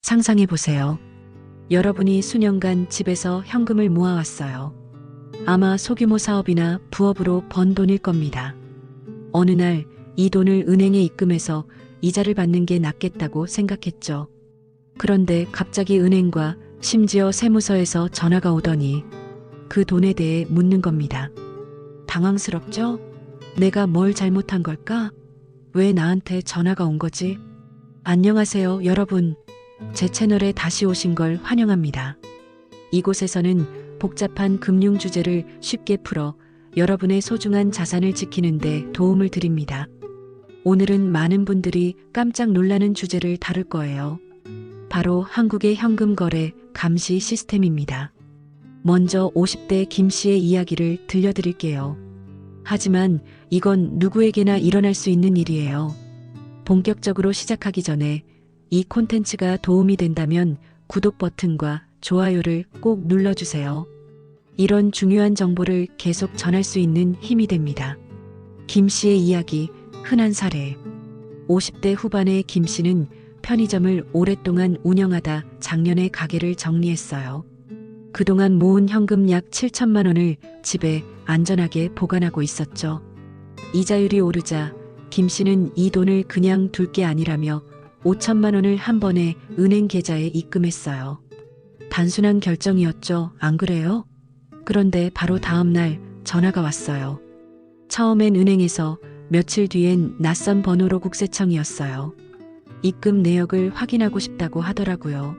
상상해 보세요. 여러분이 수년간 집에서 현금을 모아왔어요. 아마 소규모 사업이나 부업으로 번 돈일 겁니다. 어느 날 이 돈을 은행에 입금해서 이자를 받는 게 낫겠다고 생각했죠. 그런데 갑자기 은행과 심지어 세무서에서 전화가 오더니 그 돈에 대해 묻는 겁니다. 당황스럽죠? 내가 뭘 잘못한 걸까? 왜 나한테 전화가 온 거지? 안녕하세요, 여러분. 제 채널에 다시 오신 걸 환영합니다. 이곳에서는 복잡한 금융 주제를 쉽게 풀어 여러분의 소중한 자산을 지키는데 도움을 드립니다. 오늘은 많은 분들이 깜짝 놀라는 주제를 다룰 거예요. 바로 한국의 현금 거래 감시 시스템입니다. 먼저 50대 김 씨의 이야기를 들려드릴게요. 하지만 이건 누구에게나 일어날 수 있는 일이에요. 본격적으로 시작하기 전에 이 콘텐츠가 도움이 된다면 구독 버튼과 좋아요를 꼭 눌러주세요. 이런 중요한 정보를 계속 전할 수 있는 힘이 됩니다. 김 씨의 이야기, 흔한 사례. 50대 후반의 김 씨는 편의점을 오랫동안 운영하다 작년에 가게를 정리했어요. 그동안 모은 현금 약 7천만 원을 집에 안전하게 보관하고 있었죠. 이자율이 오르자 김 씨는 이 돈을 그냥 둘 게 아니라며 5천만 원을 한 번에 은행 계좌에 입금했어요. 단순한 결정이었죠, 안 그래요? 그런데 바로 다음 날 전화가 왔어요. 처음엔 은행에서, 며칠 뒤엔 낯선 번호로 국세청이었어요. 입금 내역을 확인하고 싶다고 하더라고요.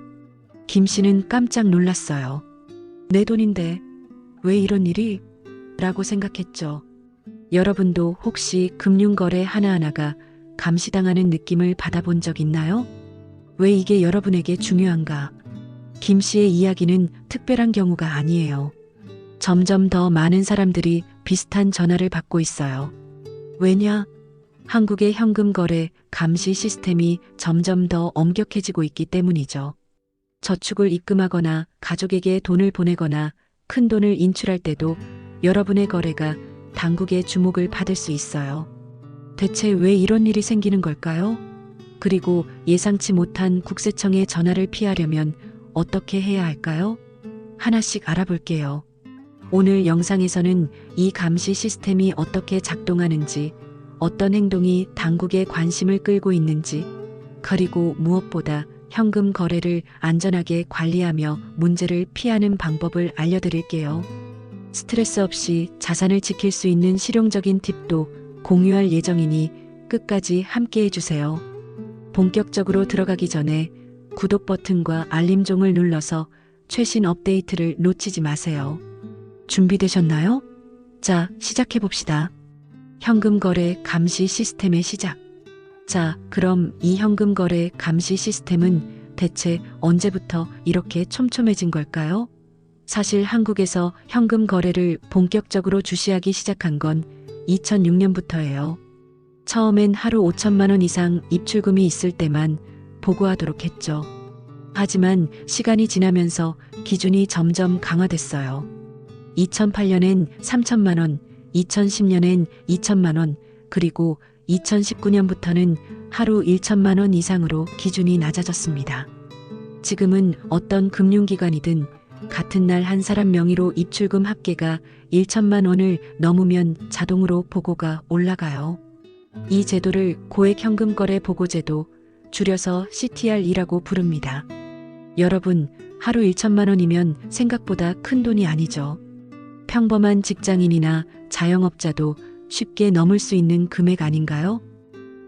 김 씨는 깜짝 놀랐어요. 내 돈인데 왜 이런 일이? 라고 생각했죠. 여러분도 혹시 금융거래 하나하나가 감시당하는 느낌을 받아본 적 있나요? 왜 이게 여러분에게 중요한가? 김 씨의 이야기는 특별한 경우가 아니에요. 점점 더 많은 사람들이 비슷한 전화를 받고 있어요. 왜냐? 한국의 현금 거래 감시 시스템이 점점 더 엄격해지고 있기 때문이죠. 저축을 입금하거나 가족에게 돈을 보내거나 큰 돈을 인출할 때도 여러분의 거래가 당국의 주목을 받을 수 있어요. 대체 왜 이런 일이 생기는 걸까요? 그리고 예상치 못한 국세청의 전화를 피하려면 어떻게 해야 할까요? 하나씩 알아볼게요. 오늘 영상에서는 이 감시 시스템이 어떻게 작동하는지, 어떤 행동이 당국의 관심을 끌고 있는지, 그리고 무엇보다 현금 거래를 안전하게 관리하며 문제를 피하는 방법을 알려드릴게요. 스트레스 없이 자산을 지킬 수 있는 실용적인 팁도 공유할 예정이니 끝까지 함께 해주세요. 본격적으로 들어가기 전에 구독 버튼과 알림종을 눌러서 최신 업데이트를 놓치지 마세요. 준비되셨나요? 자, 시작해봅시다. 현금 거래 감시 시스템의 시작. 자, 그럼 이 현금 거래 감시 시스템은 대체 언제부터 이렇게 촘촘해진 걸까요? 사실 한국에서 현금 거래를 본격적으로 주시하기 시작한 건 2006년부터예요. 처음엔 하루 5천만 원 이상 입출금이 있을 때만 보고하도록 했죠. 하지만 시간이 지나면서 기준이 점점 강화됐어요. 2008년엔 3천만 원, 2010년엔 2천만 원, 그리고 2019년부터는 하루 1천만 원 이상으로 기준이 낮아졌습니다. 지금은 어떤 금융기관이든 같은 날 한 사람 명의로 입출금 합계가 1천만 원을 넘으면 자동으로 보고가 올라가요. 이 제도를 고액현금거래 보고제도, 줄여서 CTR이라고 부릅니다. 여러분, 하루 1천만 원이면 생각보다 큰 돈이 아니죠. 평범한 직장인이나 자영업자도 쉽게 넘을 수 있는 금액 아닌가요?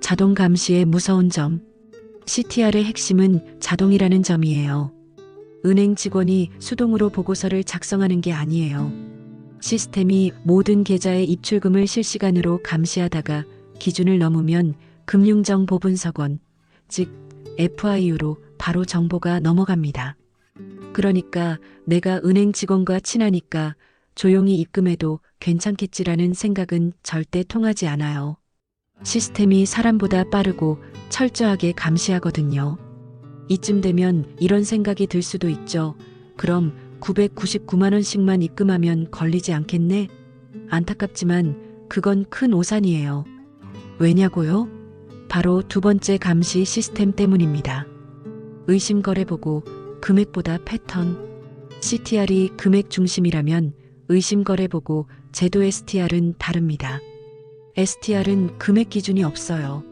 자동 감시의 무서운 점. CTR의 핵심은 자동이라는 점이에요. 은행 직원이 수동으로 보고서를 작성하는 게 아니에요. 시스템이 모든 계좌의 입출금을 실시간으로 감시하다가 기준을 넘으면 금융정보분석원, 즉 FIU로 바로 정보가 넘어갑니다. 그러니까 내가 은행 직원과 친하니까 조용히 입금해도 괜찮겠지라는 생각은 절대 통하지 않아요. 시스템이 사람보다 빠르고 철저하게 감시하거든요. 이쯤 되면 이런 생각이 들 수도 있죠. 그럼 999만 원씩만 입금하면 걸리지 않겠네? 안타깝지만 그건 큰 오산이에요. 왜냐고요? 바로 두 번째 감시 시스템 때문입니다. 의심 거래 보고 금액보다 패턴. CTR이 금액 중심이라면 의심 거래 보고 제도 STR은 다릅니다. STR은 금액 기준이 없어요.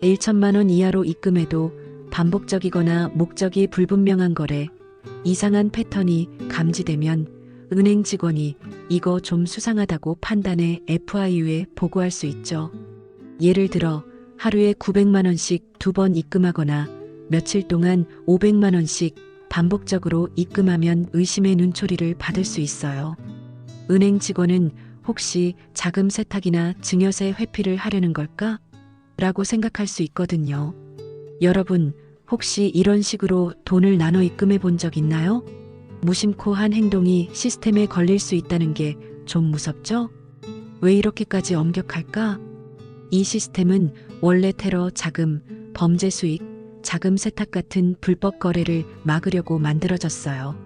1천만 원 이하로 입금해도 반복적이거나 목적이 불분명한 거래, 이상한 패턴이 감지되면 은행 직원이 이거 좀 수상하다고 판단해 FIU에 보고할 수 있죠. 예를 들어 하루에 900만 원씩 2번 입금하거나 며칠 동안 500만 원씩 반복적으로 입금하면 의심의 눈초리를 받을 수 있어요. 은행 직원은 혹시 자금 세탁이나 증여세 회피를 하려는 걸까? 라고 생각할 수 있거든요. 여러분, 혹시 이런 식으로 돈을 나눠 입금해 본 적 있나요? 무심코 한 행동이 시스템에 걸릴 수 있다는 게 좀 무섭죠? 왜 이렇게까지 엄격할까? 이 시스템은 원래 테러 자금, 범죄 수익, 자금 세탁 같은 불법 거래를 막으려고 만들어졌어요.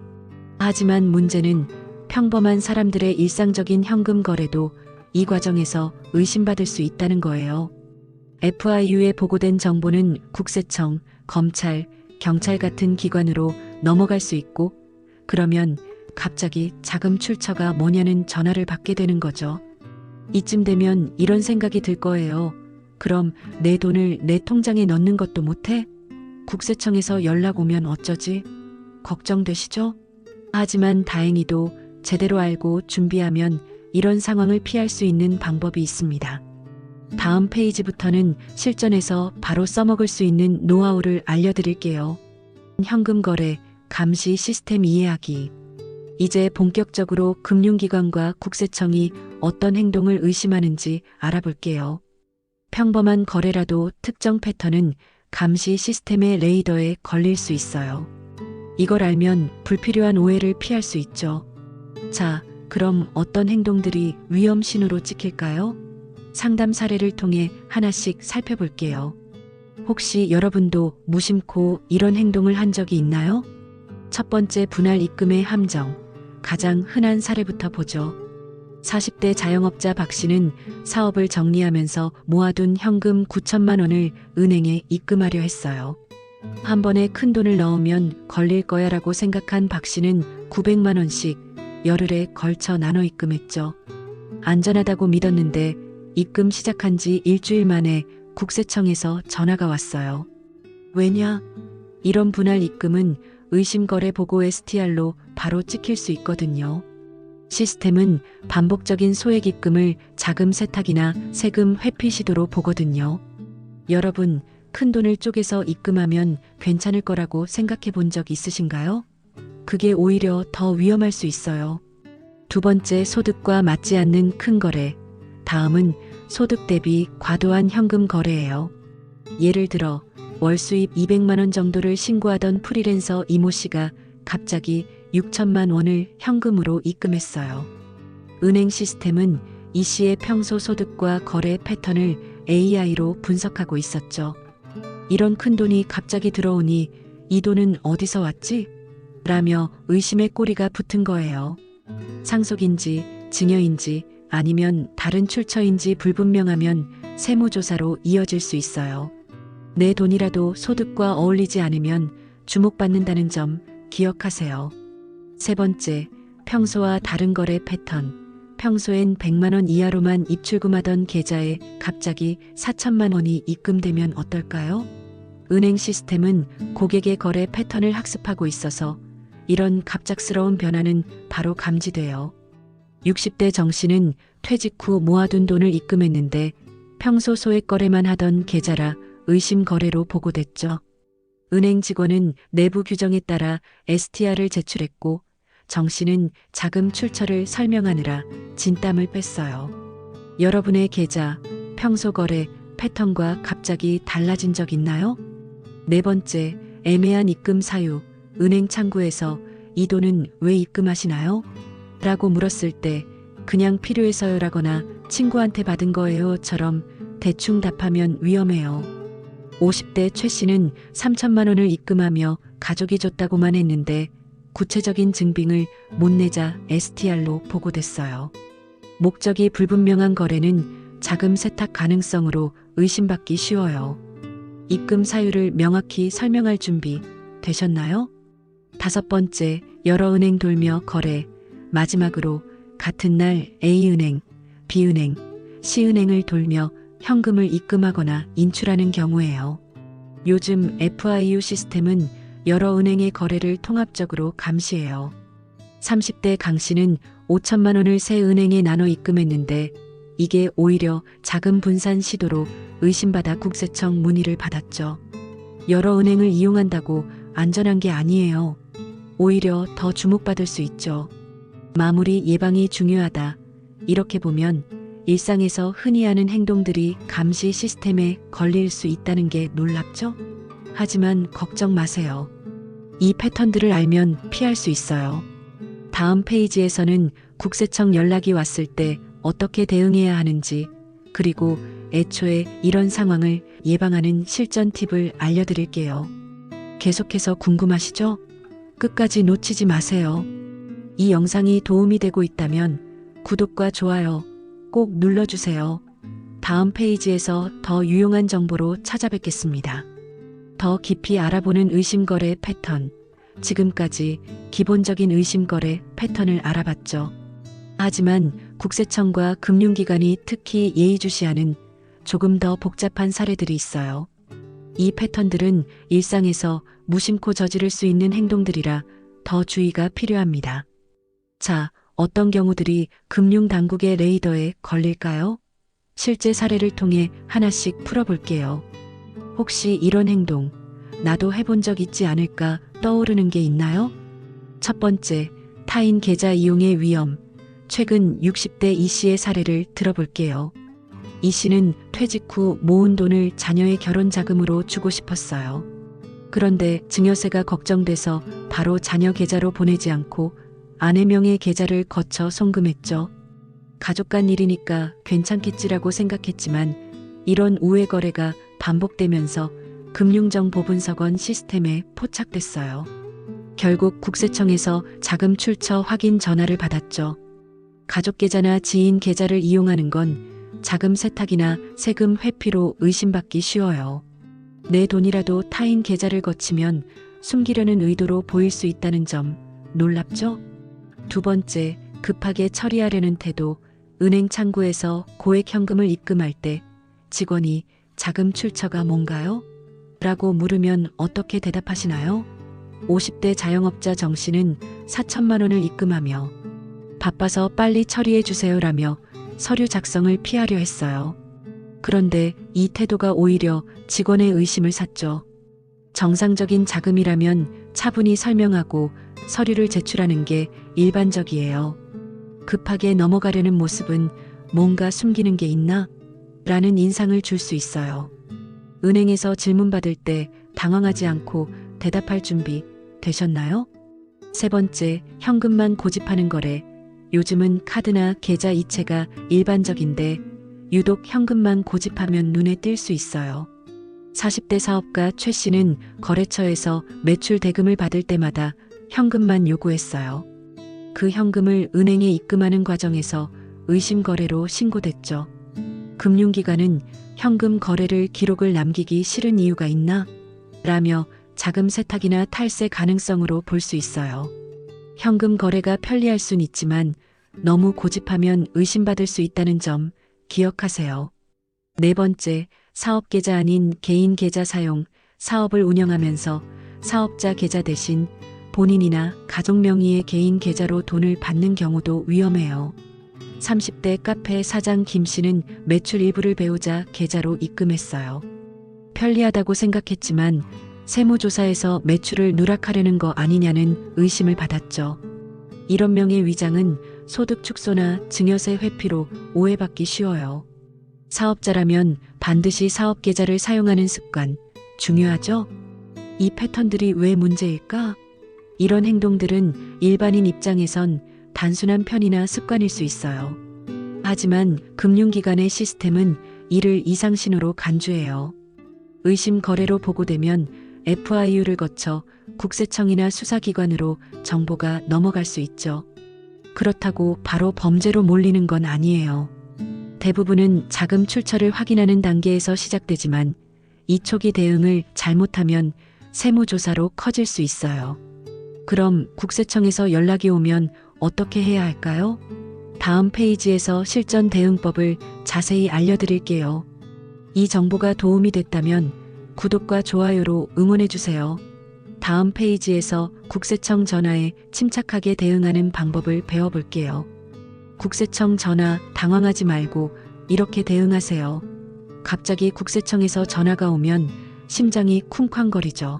하지만 문제는 평범한 사람들의 일상적인 현금 거래도 이 과정에서 의심받을 수 있다는 거예요. FIU에 보고된 정보는 국세청, 검찰, 경찰 같은 기관으로 넘어갈 수 있고, 그러면 갑자기 자금 출처가 뭐냐는 전화를 받게 되는 거죠. 이쯤 되면 이런 생각이 들 거예요. 그럼 내 돈을 내 통장에 넣는 것도 못해? 국세청에서 연락 오면 어쩌지? 걱정되시죠? 하지만 다행히도 제대로 알고 준비하면 이런 상황을 피할 수 있는 방법이 있습니다. 다음 페이지부터는 실전에서 바로 써먹을 수 있는 노하우를 알려드릴게요. 현금 거래, 감시 시스템 이해하기. 이제 본격적으로 금융기관과 국세청이 어떤 행동을 의심하는지 알아볼게요. 평범한 거래라도 특정 패턴은 감시 시스템의 레이더에 걸릴 수 있어요. 이걸 알면 불필요한 오해를 피할 수 있죠. 자, 그럼 어떤 행동들이 위험 신호로 찍힐까요? 상담 사례를 통해 하나씩 살펴볼게요. 혹시 여러분도 무심코 이런 행동을 한 적이 있나요? 첫 번째, 분할 입금의 함정. 가장 흔한 사례부터 보죠. 40대 자영업자 박 씨는 사업을 정리하면서 모아둔 현금 9천만 원을 은행에 입금하려 했어요. 한 번에 큰 돈을 넣으면 걸릴 거야 라고 생각한 박 씨는 900만 원씩 열흘에 걸쳐 나눠 입금했죠. 안전하다고 믿었는데 입금 시작한 지 일주일 만에 국세청에서 전화가 왔어요. 왜냐? 이런 분할 입금은 의심거래 보고 STR로 바로 찍힐 수 있거든요. 시스템은 반복적인 소액 입금을 자금 세탁이나 세금 회피 시도로 보거든요. 여러분, 큰 돈을 쪼개서 입금하면 괜찮을 거라고 생각해 본 적 있으신가요? 그게 오히려 더 위험할 수 있어요. 두 번째, 소득과 맞지 않는 큰 거래. 다음은 소득 대비 과도한 현금 거래예요. 예를 들어 월 수입 200만 원 정도를 신고하던 프리랜서 이모 씨가 갑자기 6천만 원을 현금으로 입금했어요. 은행 시스템은 이 씨의 평소 소득과 거래 패턴을 AI로 분석하고 있었죠. 이런 큰 돈이 갑자기 들어오니 이 돈은 어디서 왔지? 라며 의심의 꼬리가 붙은 거예요. 상속인지 증여인지 아니면 다른 출처인지 불분명하면 세무조사로 이어질 수 있어요. 내 돈이라도 소득과 어울리지 않으면 주목받는다는 점 기억하세요. 세 번째, 평소와 다른 거래 패턴. 평소엔 100만 원 이하로만 입출금하던 계좌에 갑자기 4천만 원이 입금되면 어떨까요? 은행 시스템은 고객의 거래 패턴을 학습하고 있어서 이런 갑작스러운 변화는 바로 감지돼요. 60대 정 씨는 퇴직 후 모아둔 돈을 입금했는데 평소 소액 거래만 하던 계좌라 의심 거래로 보고됐죠. 은행 직원은 내부 규정에 따라 STR을 제출했고 정 씨는 자금 출처를 설명하느라 진땀을 뺐어요. 여러분의 계좌, 평소 거래 패턴과 갑자기 달라진 적 있나요? 네 번째, 애매한 입금 사유. 은행 창구에서 이 돈은 왜 입금하시나요? 라고 물었을 때 그냥 필요해서요 라거나 친구한테 받은 거예요 처럼 대충 답하면 위험해요. 50대 최 씨는 3천만 원을 입금하며 가족이 줬다고만 했는데 구체적인 증빙을 못 내자 STR로 보고됐어요. 목적이 불분명한 거래는 자금 세탁 가능성으로 의심받기 쉬워요. 입금 사유를 명확히 설명할 준비. 되셨나요? 5번째, 여러 은행 돌며 거래. 마지막으로 같은 날 A은행, B은행, C은행을 돌며 현금을 입금하거나 인출하는 경우예요. 요즘 FIU 시스템은 여러 은행의 거래를 통합적으로 감시해요. 30대 강 씨는 5천만 원을 세 은행에 나눠 입금했는데 이게 오히려 자금 분산 시도로 의심받아 국세청 문의를 받았죠. 여러 은행을 이용한다고 안전한 게 아니에요. 오히려 더 주목받을 수 있죠. 마무리 예방이 중요하다. 이렇게 보면 일상에서 흔히 하는 행동들이 감시 시스템에 걸릴 수 있다는 게 놀랍죠? 하지만 걱정 마세요. 이 패턴들을 알면 피할 수 있어요. 다음 페이지에서는 국세청 연락이 왔을 때 어떻게 대응해야 하는지, 그리고 애초에 이런 상황을 예방하는 실전 팁을 알려드릴게요. 계속해서 궁금하시죠? 끝까지 놓치지 마세요. 이 영상이 도움이 되고 있다면 구독과 좋아요 꼭 눌러주세요. 다음 페이지에서 더 유용한 정보로 찾아뵙겠습니다. 더 깊이 알아보는 의심거래 패턴. 지금까지 기본적인 의심거래 패턴을 알아봤죠. 하지만 국세청과 금융기관이 특히 예의주시하는 조금 더 복잡한 사례들이 있어요. 이 패턴들은 일상에서 무심코 저지를 수 있는 행동들이라 더 주의가 필요합니다. 자, 어떤 경우들이 금융당국의 레이더에 걸릴까요? 실제 사례를 통해 하나씩 풀어볼게요. 혹시 이런 행동, 나도 해본 적 있지 않을까 떠오르는 게 있나요? 첫 번째, 타인 계좌 이용의 위험. 최근 60대 이 씨의 사례를 들어볼게요. 이 씨는 퇴직 후 모은 돈을 자녀의 결혼 자금으로 주고 싶었어요. 그런데 증여세가 걱정돼서 바로 자녀 계좌로 보내지 않고 아내 명의 계좌를 거쳐 송금했죠. 가족 간 일이니까 괜찮겠지라고 생각했지만 이런 우회 거래가 반복되면서 금융정보분석원 시스템에 포착됐어요. 결국 국세청에서 자금 출처 확인 전화를 받았죠. 가족 계좌나 지인 계좌를 이용하는 건 자금 세탁이나 세금 회피로 의심받기 쉬워요. 내 돈이라도 타인 계좌를 거치면 숨기려는 의도로 보일 수 있다는 점 놀랍죠? 두 번째, 급하게 처리하려는 태도. 은행 창구에서 고액 현금을 입금할 때 직원이 자금 출처가 뭔가요? 라고 물으면 어떻게 대답하시나요? 50대 자영업자 정 씨는 4천만 원을 입금하며 바빠서 빨리 처리해 주세요라며 서류 작성을 피하려 했어요. 그런데 이 태도가 오히려 직원의 의심을 샀죠. 정상적인 자금이라면 차분히 설명하고 서류를 제출하는 게 일반적이에요. 급하게 넘어가려는 모습은 뭔가 숨기는 게 있나? 라는 인상을 줄 수 있어요. 은행에서 질문받을 때 당황하지 않고 대답할 준비 되셨나요? 세 번째, 현금만 고집하는 거래. 요즘은 카드나 계좌 이체가 일반적인데 유독 현금만 고집하면 눈에 띌 수 있어요. 40대 사업가 최 씨는 거래처에서 매출 대금을 받을 때마다 현금만 요구했어요. 그 현금을 은행에 입금하는 과정에서 의심 거래로 신고됐죠. 금융기관은 현금 거래를 기록을 남기기 싫은 이유가 있나? 라며 자금 세탁이나 탈세 가능성으로 볼 수 있어요. 현금 거래가 편리할 순 있지만 너무 고집하면 의심받을 수 있다는 점 기억하세요. 네 번째, 사업 계좌 아닌 개인 계좌 사용. 사업을 운영하면서 사업자 계좌 대신 본인이나 가족 명의의 개인 계좌로 돈을 받는 경우도 위험해요. 30대 카페 사장 김 씨는 매출 일부를 배우자 계좌로 입금했어요. 편리하다고 생각했지만 세무조사에서 매출을 누락하려는 거 아니냐는 의심을 받았죠. 이런 명의 위장은 소득 축소나 증여세 회피로 오해받기 쉬워요. 사업자라면 반드시 사업 계좌를 사용하는 습관 중요하죠? 이 패턴들이 왜 문제일까? 이런 행동들은 일반인 입장에선 단순한 편의나 습관일 수 있어요. 하지만 금융기관의 시스템은 이를 이상신호로 간주해요. 의심 거래로 보고되면 FIU를 거쳐 국세청이나 수사기관으로 정보가 넘어갈 수 있죠. 그렇다고 바로 범죄로 몰리는 건 아니에요. 대부분은 자금 출처를 확인하는 단계에서 시작되지만 이 초기 대응을 잘못하면 세무조사로 커질 수 있어요. 그럼 국세청에서 연락이 오면 어떻게 해야 할까요? 다음 페이지에서 실전 대응법을 자세히 알려드릴게요. 이 정보가 도움이 됐다면 구독과 좋아요로 응원해주세요. 다음 페이지에서 국세청 전화에 침착하게 대응하는 방법을 배워볼게요. 국세청 전화 당황하지 말고 이렇게 대응하세요. 갑자기 국세청에서 전화가 오면 심장이 쿵쾅거리죠.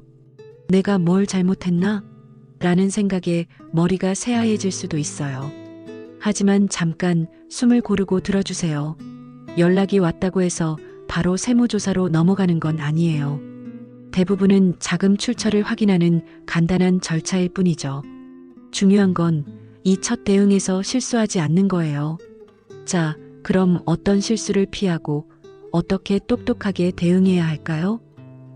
내가 뭘 잘못했나? 라는 생각에 머리가 새하얘질 수도 있어요. 하지만 잠깐 숨을 고르고 들어주세요. 연락이 왔다고 해서 바로 세무조사로 넘어가는 건 아니에요. 대부분은 자금 출처를 확인하는 간단한 절차일 뿐이죠. 중요한 건 이 첫 대응에서 실수하지 않는 거예요. 자, 그럼 어떤 실수를 피하고 어떻게 똑똑하게 대응해야 할까요?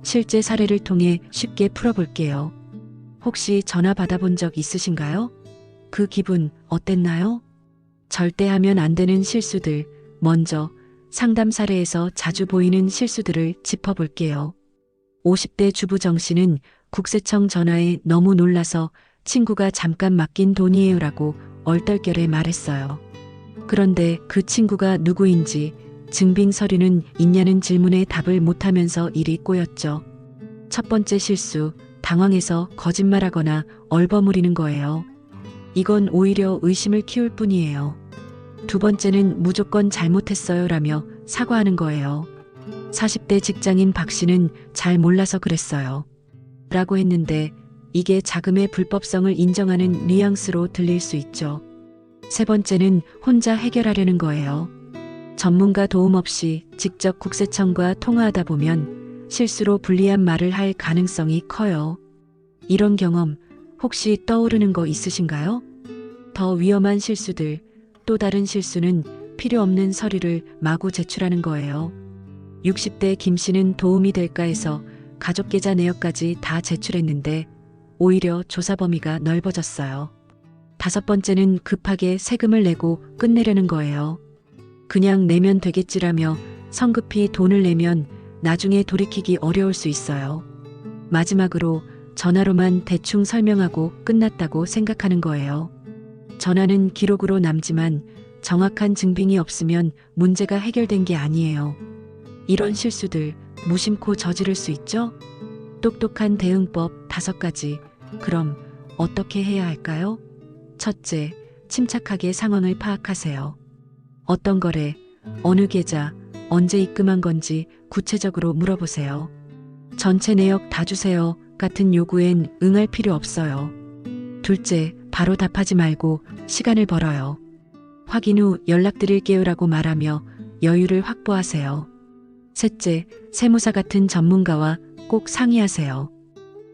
실제 사례를 통해 쉽게 풀어볼게요. 혹시 전화 받아본 적 있으신가요? 그 기분 어땠나요? 절대 하면 안 되는 실수들, 먼저 상담 사례에서 자주 보이는 실수들을 짚어볼게요. 50대 주부 정 씨는 국세청 전화에 너무 놀라서 친구가 잠깐 맡긴 돈이에요라고 얼떨결에 말했어요. 그런데 그 친구가 누구인지 증빙 서류는 있냐는 질문에 답을 못하면서 일이 꼬였죠. 첫 번째 실수, 당황해서 거짓말하거나 얼버무리는 거예요. 이건 오히려 의심을 키울 뿐이에요. 두 번째는 무조건 잘못했어요라며 사과하는 거예요. 40대 직장인 박 씨는 잘 몰라서 그랬어요. 라고 했는데 이게 자금의 불법성을 인정하는 뉘앙스로 들릴 수 있죠. 세 번째는 혼자 해결하려는 거예요. 전문가 도움 없이 직접 국세청과 통화하다 보면 실수로 불리한 말을 할 가능성이 커요. 이런 경험 혹시 떠오르는 거 있으신가요? 더 위험한 실수들, 또 다른 실수는 필요 없는 서류를 마구 제출하는 거예요. 60대 김 씨는 도움이 될까 해서 가족계좌 내역까지 다 제출했는데 오히려 조사 범위가 넓어졌어요. 다섯 번째는 급하게 세금을 내고 끝내려는 거예요. 그냥 내면 되겠지라며 성급히 돈을 내면 나중에 돌이키기 어려울 수 있어요. 마지막으로 전화로만 대충 설명하고 끝났다고 생각하는 거예요. 전화는 기록으로 남지만 정확한 증빙이 없으면 문제가 해결된 게 아니에요. 이런 실수들 무심코 저지를 수 있죠? 똑똑한 대응법 5가지. 그럼 어떻게 해야 할까요? 첫째, 침착하게 상황을 파악하세요. 어떤 거래, 어느 계좌, 언제 입금한 건지 구체적으로 물어보세요. 전체 내역 다 주세요 같은 요구엔 응할 필요 없어요. 둘째, 바로 답하지 말고 시간을 벌어요. 확인 후 연락드릴게요라고 말하며 여유를 확보하세요. 셋째, 세무사 같은 전문가와 꼭 상의하세요.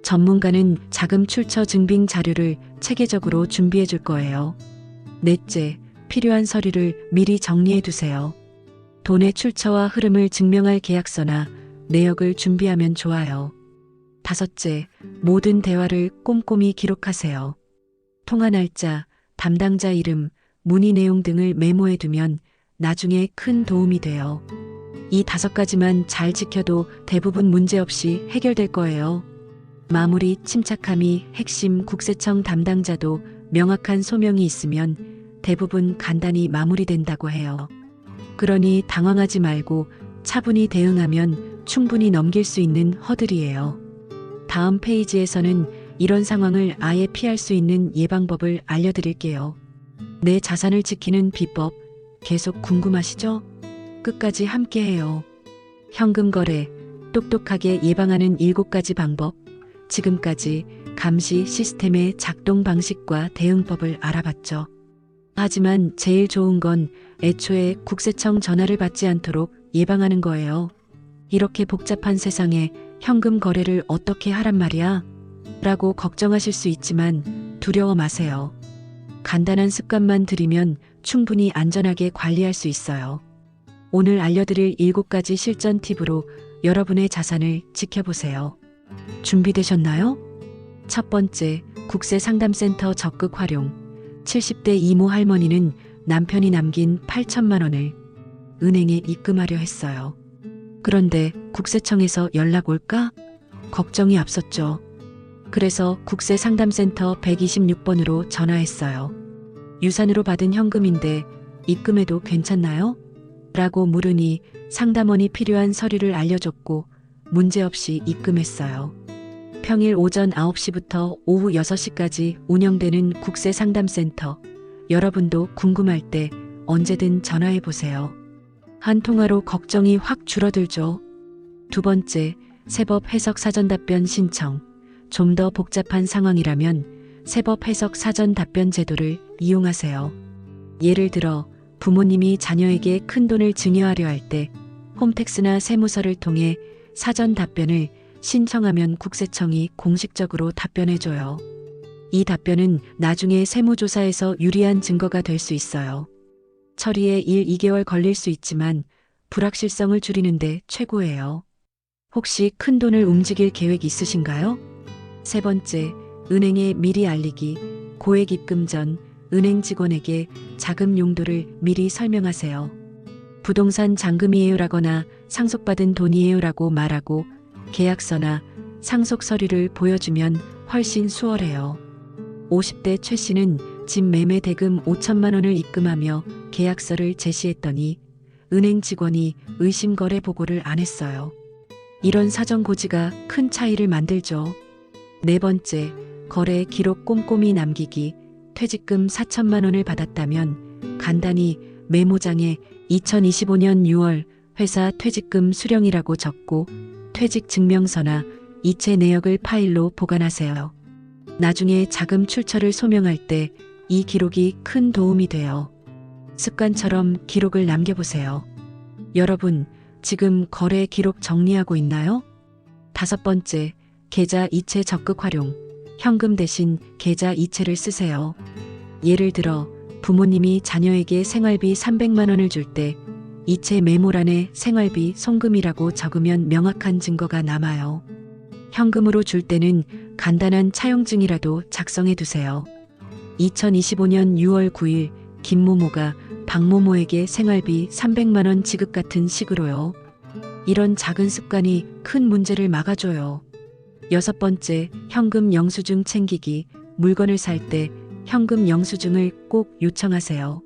전문가는 자금 출처 증빙 자료를 체계적으로 준비해 줄 거예요. 넷째, 필요한 서류를 미리 정리해 두세요. 돈의 출처와 흐름을 증명할 계약서나 내역을 준비하면 좋아요. 다섯째, 모든 대화를 꼼꼼히 기록하세요. 통화 날짜, 담당자 이름, 문의 내용 등을 메모해 두면 나중에 큰 도움이 돼요. 이 5가지만 잘 지켜도 대부분 문제없이 해결될 거예요. 마무리 침착함이 핵심. 국세청 담당자도 명확한 소명이 있으면 대부분 간단히 마무리된다고 해요. 그러니 당황하지 말고 차분히 대응하면 충분히 넘길 수 있는 허들이에요. 다음 페이지에서는 이런 상황을 아예 피할 수 있는 예방법을 알려드릴게요. 내 자산을 지키는 비법 계속 궁금하시죠? 끝까지 함께해요. 현금 거래, 똑똑하게 예방하는 7가지 방법. 지금까지 감시 시스템의 작동 방식과 대응법을 알아봤죠. 하지만 제일 좋은 건 애초에 국세청 전화를 받지 않도록 예방하는 거예요. 이렇게 복잡한 세상에 현금 거래를 어떻게 하란 말이야? 라고 걱정하실 수 있지만 두려워 마세요. 간단한 습관만 들이면 충분히 안전하게 관리할 수 있어요. 오늘 알려드릴 7가지 실전 팁으로 여러분의 자산을 지켜보세요. 준비되셨나요? 첫 번째, 국세상담센터 적극 활용. 70대 이모 할머니는 남편이 남긴 8천만 원을 은행에 입금하려 했어요. 그런데 국세청에서 연락 올까? 걱정이 앞섰죠. 그래서 국세상담센터 126번으로 전화했어요. 유산으로 받은 현금인데 입금해도 괜찮나요? 라고 물으니 상담원이 필요한 서류를 알려줬고 문제없이 입금했어요. 평일 오전 9시부터 오후 6시까지 운영되는 국세상담센터. 여러분도 궁금할 때 언제든 전화해 보세요. 한 통화로 걱정이 확 줄어들죠. 두 번째, 세법 해석 사전 답변 신청. 좀 더 복잡한 상황이라면 세법 해석 사전 답변 제도를 이용하세요. 예를 들어 부모님이 자녀에게 큰돈을 증여하려 할 때 홈택스나 세무서를 통해 사전 답변을 신청하면 국세청이 공식적으로 답변해줘요. 이 답변은 나중에 세무조사에서 유리한 증거가 될 수 있어요. 처리에 1-2개월 걸릴 수 있지만 불확실성을 줄이는데 최고예요. 혹시 큰돈을 움직일 계획 있으신가요? 세 번째, 은행에 미리 알리기. 고액 입금 전 은행 직원에게 자금 용도를 미리 설명하세요. 부동산 잔금이에요라거나 상속받은 돈이에요라고 말하고 계약서나 상속 서류를 보여주면 훨씬 수월해요. 50대 최 씨는 집 매매 대금 5천만 원을 입금하며 계약서를 제시했더니 은행 직원이 의심거래 보고를 안 했어요. 이런 사전 고지가 큰 차이를 만들죠. 네 번째, 거래 기록 꼼꼼히 남기기. 퇴직금 4천만 원을 받았다면 간단히 메모장에 2025년 6월 회사 퇴직금 수령이라고 적고 퇴직 증명서나 이체 내역을 파일로 보관하세요. 나중에 자금 출처를 소명할 때 이 기록이 큰 도움이 돼요. 습관처럼 기록을 남겨보세요. 여러분, 지금 거래 기록 정리하고 있나요? 다섯 번째, 계좌 이체 적극 활용. 현금 대신 계좌 이체를 쓰세요. 예를 들어 부모님이 자녀에게 생활비 300만 원을 줄 때 이체 메모란에 생활비 송금이라고 적으면 명확한 증거가 남아요. 현금으로 줄 때는 간단한 차용증이라도 작성해 두세요. 2025년 6월 9일 김모모가 박모모에게 생활비 300만 원 지급 같은 식으로요. 이런 작은 습관이 큰 문제를 막아줘요. 여섯 번째, 현금 영수증 챙기기. 물건을 살 때 현금 영수증을 꼭 요청하세요.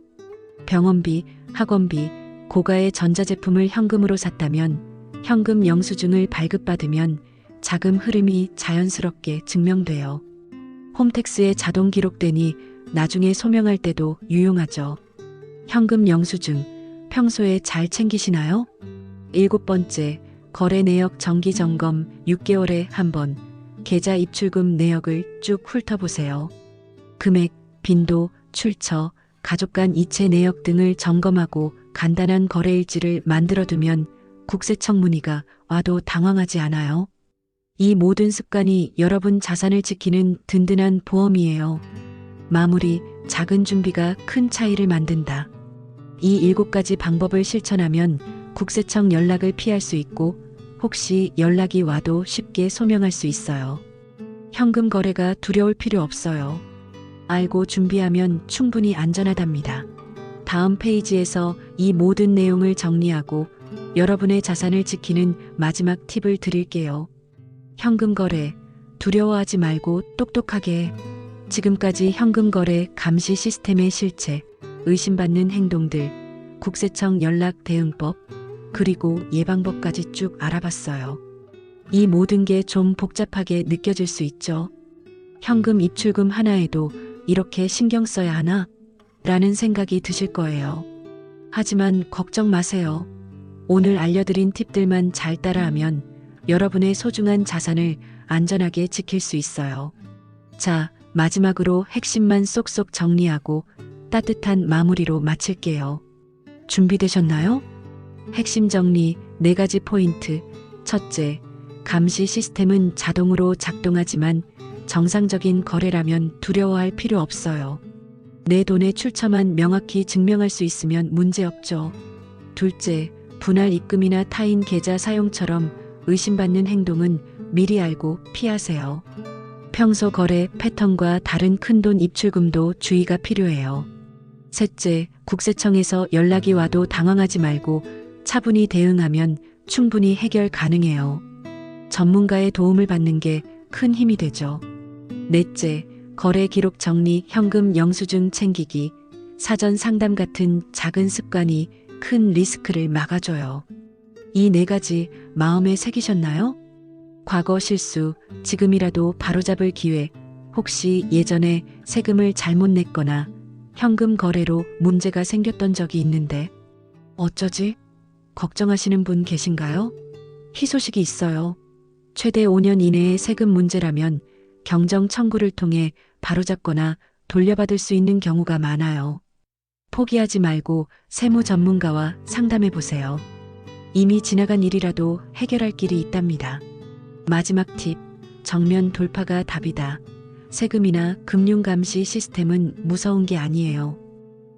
병원비, 학원비, 고가의 전자제품을 현금으로 샀다면 현금 영수증을 발급받으면 자금 흐름이 자연스럽게 증명돼요. 홈택스에 자동 기록되니 나중에 소명할 때도 유용하죠. 현금 영수증, 평소에 잘 챙기시나요? 일곱 번째, 거래 내역 정기 점검. 6개월에 한 번 계좌 입출금 내역을 쭉 훑어보세요. 금액, 빈도, 출처, 가족 간 이체 내역 등을 점검하고 간단한 거래일지를 만들어두면 국세청 문의가 와도 당황하지 않아요. 이 모든 습관이 여러분 자산을 지키는 든든한 보험이에요. 마무리, 작은 준비가 큰 차이를 만든다. 이 7가지 방법을 실천하면 국세청 연락을 피할 수 있고 혹시 연락이 와도 쉽게 소명할 수 있어요. 현금 거래가 두려울 필요 없어요. 알고 준비하면 충분히 안전하답니다. 다음 페이지에서 이 모든 내용을 정리하고 여러분의 자산을 지키는 마지막 팁을 드릴게요. 현금 거래, 두려워하지 말고 똑똑하게. 지금까지 현금 거래 감시 시스템의 실체, 의심받는 행동들, 국세청 연락 대응법, 그리고 예방법까지 쭉 알아봤어요. 이 모든 게 좀 복잡하게 느껴질 수 있죠. 현금 입출금 하나에도 이렇게 신경 써야 하나? 라는 생각이 드실 거예요. 하지만 걱정 마세요. 오늘 알려드린 팁들만 잘 따라하면 여러분의 소중한 자산을 안전하게 지킬 수 있어요. 자, 마지막으로 핵심만 쏙쏙 정리하고 따뜻한 마무리로 마칠게요. 준비되셨나요? 핵심 정리 4가지 포인트. 첫째, 감시 시스템은 자동으로 작동하지만 정상적인 거래라면 두려워할 필요 없어요. 내 돈의 출처만 명확히 증명할 수 있으면 문제없죠. 둘째, 분할 입금이나 타인 계좌 사용처럼 의심받는 행동은 미리 알고 피하세요. 평소 거래 패턴과 다른 큰돈 입출금도 주의가 필요해요. 셋째, 국세청에서 연락이 와도 당황하지 말고 차분히 대응하면 충분히 해결 가능해요. 전문가의 도움을 받는 게 큰 힘이 되죠. 넷째, 거래 기록 정리, 현금 영수증 챙기기, 사전 상담 같은 작은 습관이 큰 리스크를 막아줘요. 이 네 가지 마음에 새기셨나요? 과거 실수, 지금이라도 바로잡을 기회, 혹시 예전에 세금을 잘못 냈거나 현금 거래로 문제가 생겼던 적이 있는데 어쩌지? 걱정하시는 분 계신가요? 희소식이 있어요. 최대 5년 이내의 세금 문제라면 경정 청구를 통해 바로잡거나 돌려받을 수 있는 경우가 많아요. 포기하지 말고 세무 전문가와 상담해 보세요. 이미 지나간 일이라도 해결할 길이 있답니다. 마지막 팁, 정면 돌파가 답이다. 세금이나 금융감시 시스템은 무서운 게 아니에요.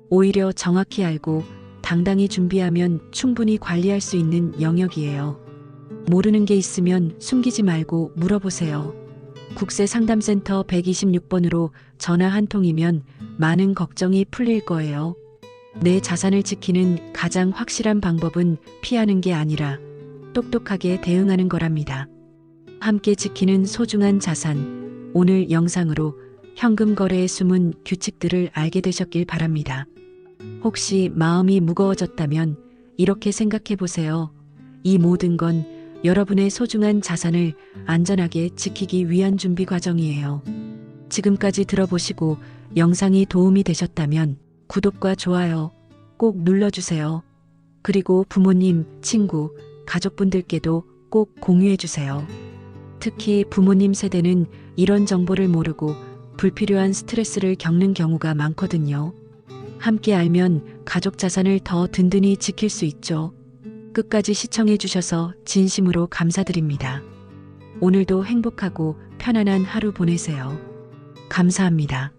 오히려 정확히 알고 당당히 준비하면 충분히 관리할 수 있는 영역이에요. 모르는 게 있으면 숨기지 말고 물어보세요. 국세상담센터 126번으로 전화 한 통이면 많은 걱정이 풀릴 거예요. 내 자산을 지키는 가장 확실한 방법은 피하는 게 아니라 똑똑하게 대응하는 거랍니다. 함께 지키는 소중한 자산, 오늘 영상으로 현금 거래의 숨은 규칙들을 알게 되셨길 바랍니다. 혹시 마음이 무거워졌다면 이렇게 생각해 보세요. 이 모든 건 여러분의 소중한 자산을 안전하게 지키기 위한 준비 과정이에요. 지금까지 들어보시고 영상이 도움이 되셨다면 구독과 좋아요 꼭 눌러주세요. 그리고 부모님, 친구, 가족분들께도 꼭 공유해주세요. 특히 부모님 세대는 이런 정보를 모르고 불필요한 스트레스를 겪는 경우가 많거든요. 함께 알면 가족 자산을 더 든든히 지킬 수 있죠. 끝까지 시청해 주셔서 진심으로 감사드립니다. 오늘도 행복하고 편안한 하루 보내세요. 감사합니다.